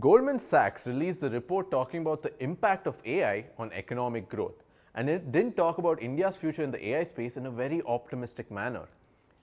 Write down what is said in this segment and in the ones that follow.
Goldman Sachs released a report talking about the impact of AI on economic growth, and it didn't talk about India's future in the AI space in a very optimistic manner.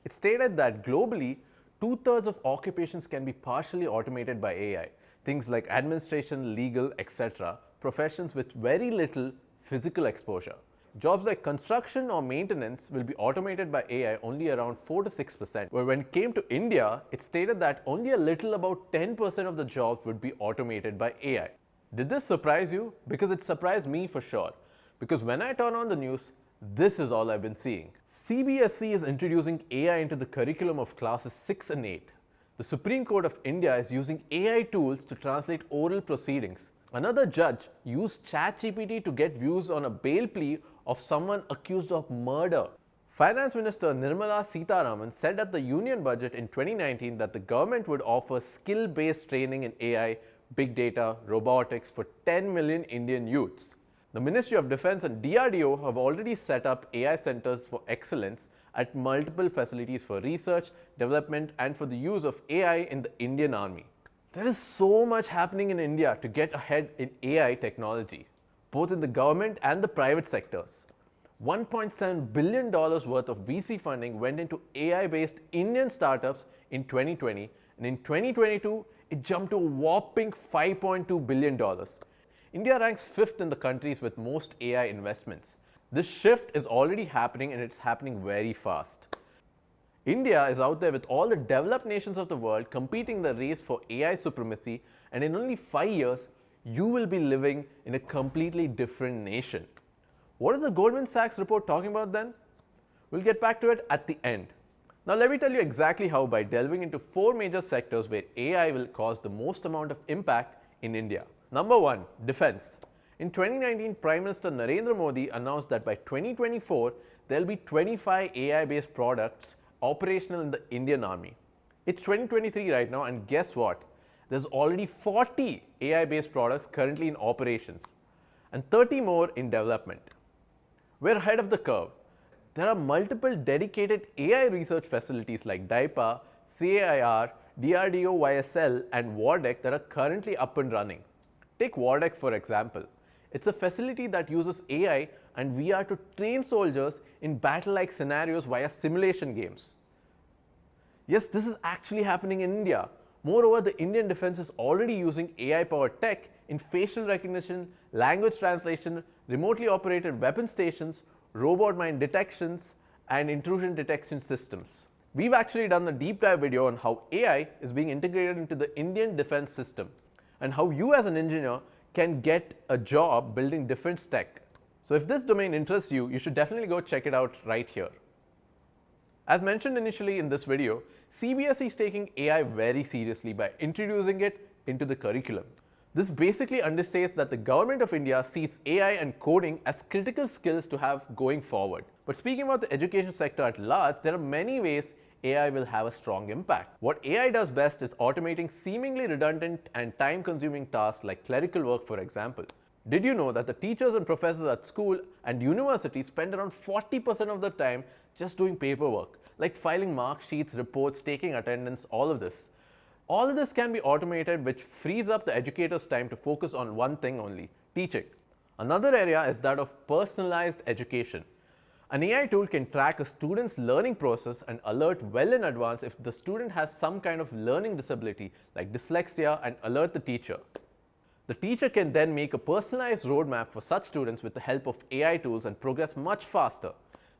It stated that globally, two-thirds of occupations can be partially automated by AI, things like administration, legal, etc., professions with very little physical exposure. Jobs like construction or maintenance will be automated by AI only around 4 to 6%, where when it came to India, it stated that only a little about 10% of the jobs would be automated by AI. Did this surprise you? Because it surprised me for sure. Because when I turn on the news, this is all I've been seeing. CBSE is introducing AI into the curriculum of classes 6 and 8. The Supreme Court of India is using AI tools to translate oral proceedings. Another judge used ChatGPT to get views on a bail plea of someone accused of murder. Finance Minister Nirmala Sitharaman said at the Union Budget in 2019 that the government would offer skill-based training in AI, big data, robotics for 10 million Indian youths. The Ministry of Defence and DRDO have already set up AI centers for excellence at multiple facilities for research, development, and for the use of AI in the Indian Army. There is so much happening in India to get ahead in AI technology, both in the government and the private sectors. $1.7 billion worth of VC funding went into AI-based Indian startups in 2020, and in 2022, it jumped to a whopping $5.2 billion. India ranks 5th in the countries with most AI investments. This shift is already happening, and it's happening very fast. India is out there with all the developed nations of the world competing in the race for AI supremacy, and in only 5 years, you will be living in a completely different nation. What is the Goldman Sachs report talking about then? We'll get back to it at the end. Now let me tell you exactly how by delving into 4 major sectors where AI will cause the most amount of impact in India. Number 1, defense. In 2019, Prime Minister Narendra Modi announced that by 2024, there will be 25 AI-based products operational in the Indian Army. It's 2023 right now, and guess what? There's already 40 AI-based products currently in operations and 30 more in development. We're ahead of the curve. There are multiple dedicated AI research facilities like DIPA, CAIR, DRDO YSL, and WARDEC that are currently up and running. Take WARDEC for example. It's a facility that uses AI and VR to train soldiers in battle-like scenarios via simulation games. Yes, this is actually happening in India. Moreover, the Indian defense is already using AI-powered tech in facial recognition, language translation, remotely operated weapon stations, robot mine detections, and intrusion detection systems. We've actually done a deep dive video on how AI is being integrated into the Indian defense system and how you as an engineer can get a job building defense tech. So if this domain interests you, you should definitely go check it out right here. As mentioned initially in this video, CBSE is taking AI very seriously by introducing it into the curriculum. This basically understates that the government of India sees AI and coding as critical skills to have going forward. But speaking about the education sector at large, there are many ways AI will have a strong impact. What AI does best is automating seemingly redundant and time-consuming tasks like clerical work, for example. Did you know that the teachers and professors at school and universities spend around 40% of the time just doing paperwork, like filing mark sheets, reports, taking attendance, all of this? All of this can be automated, which frees up the educator's time to focus on one thing only, teaching. Another area is that of personalized education. An AI tool can track a student's learning process and alert well in advance if the student has some kind of learning disability like dyslexia and alert the teacher. The teacher can then make a personalized roadmap for such students with the help of AI tools and progress much faster.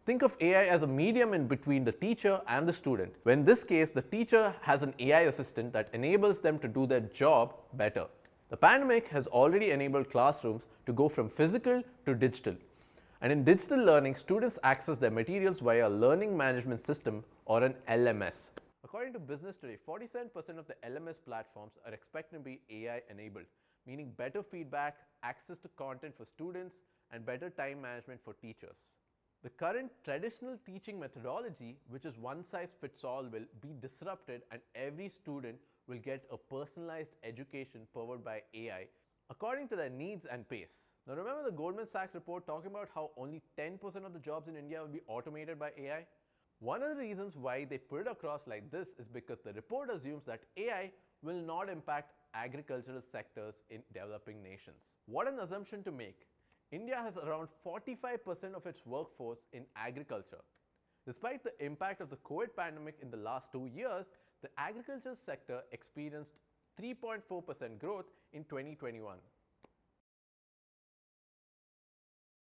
Think of AI as a medium in between the teacher and the student. In this case, the teacher has an AI assistant that enables them to do their job better. The pandemic has already enabled classrooms to go from physical to digital. And in digital learning, students access their materials via a learning management system or an LMS. According to Business Today, 47% of the LMS platforms are expected to be AI enabled, meaning better feedback, access to content for students, and better time management for teachers. The current traditional teaching methodology, which is one size fits all, will be disrupted, and every student will get a personalized education powered by AI according to their needs and pace. Now remember the Goldman Sachs report talking about how only 10% of the jobs in India will be automated by AI? One of the reasons why they put it across like this is because the report assumes that AI will not impact agricultural sectors in developing nations. What an assumption to make. India has around 45% of its workforce in agriculture. Despite the impact of the COVID pandemic in the last 2 years, the agriculture sector experienced 3.4% growth in 2021.